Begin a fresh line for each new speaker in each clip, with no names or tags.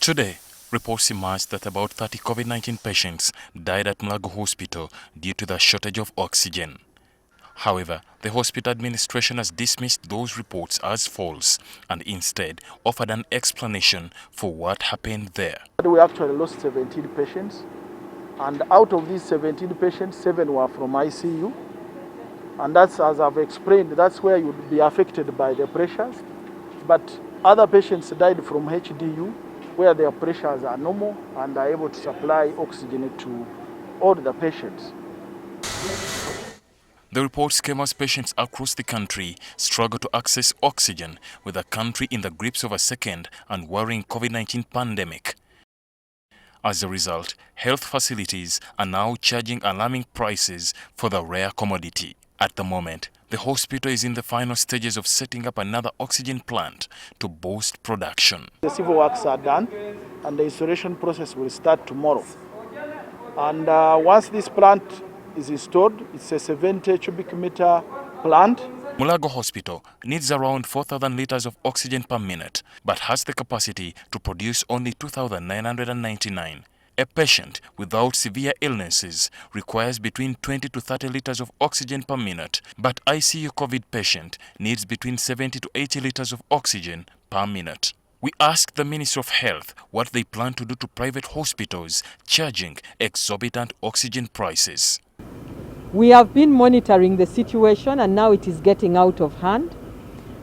Today, reports emerged that about 30 COVID-19 patients died at Mulago Hospital due to the shortage of oxygen. However, the hospital administration has dismissed those reports as false and instead offered an explanation for what happened there.
We actually lost 17 patients, and out of these 17 patients, 7 were from ICU. And that's, as I've explained, that's where you'd be affected by the pressures. But other patients died from HDU, where their pressures are normal and are able to supply oxygen to all the patients.
The reports came as patients across the country struggle to access oxygen, with the country in the grips of a second and worrying COVID-19 pandemic. As a result, health facilities are now charging alarming prices for the rare commodity. At the moment, the hospital is in the final stages of setting up another oxygen plant to boost production.
The civil works are done and the installation process will start tomorrow. And once this plant is installed, it's a 70 cubic meter plant.
Mulago Hospital needs around 4,000 liters of oxygen per minute, but has the capacity to produce only 2,999. A patient without severe illnesses requires between 20 to 30 liters of oxygen per minute, but ICU COVID patient needs between 70 to 80 liters of oxygen per minute. We asked the Ministry of Health what they plan to do to private hospitals charging exorbitant oxygen prices.
We have been monitoring the situation and now it is getting out of hand.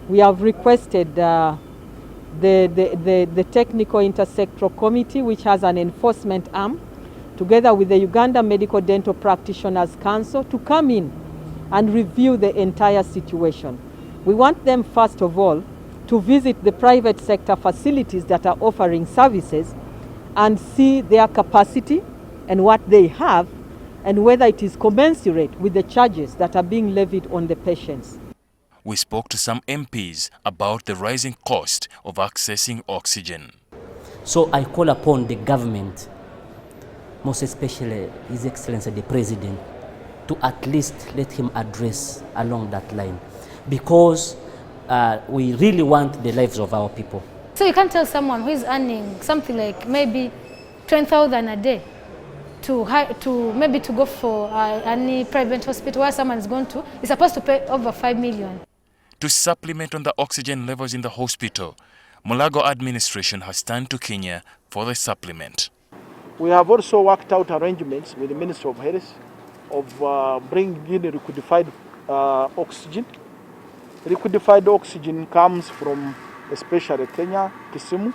We have requested the Technical Intersectoral Committee, which has an enforcement arm, together with the Uganda Medical Dental Practitioners Council, to come in and review the entire situation. We want them, first of all, to visit the private sector facilities that are offering services and see their capacity and what they have, and whether it is commensurate with the charges that are being levied on the patients.
We spoke to some MPs about the rising cost of accessing oxygen.
So I call upon the government, most especially His Excellency the President, to at least let him address along that line, because we really want the lives of our people.
So you can't tell someone who is earning something like maybe 10,000 a day to maybe to go for any private hospital where someone is supposed to pay over 5 million.
To supplement on the oxygen levels in the hospital, Mulago administration has turned to Kenya for the supplement.
We have also worked out arrangements with the Ministry of Health of bringing in liquefied oxygen. Liquefied oxygen comes from especially Kenya, Kisumu,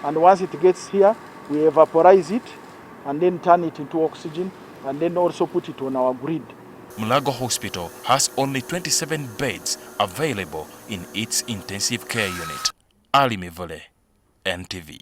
and once it gets here, we evaporize it and then turn it into oxygen and then also put it on our grid.
Mulago Hospital has only 27 beds available in its intensive care unit. Ali Mivole, NTV.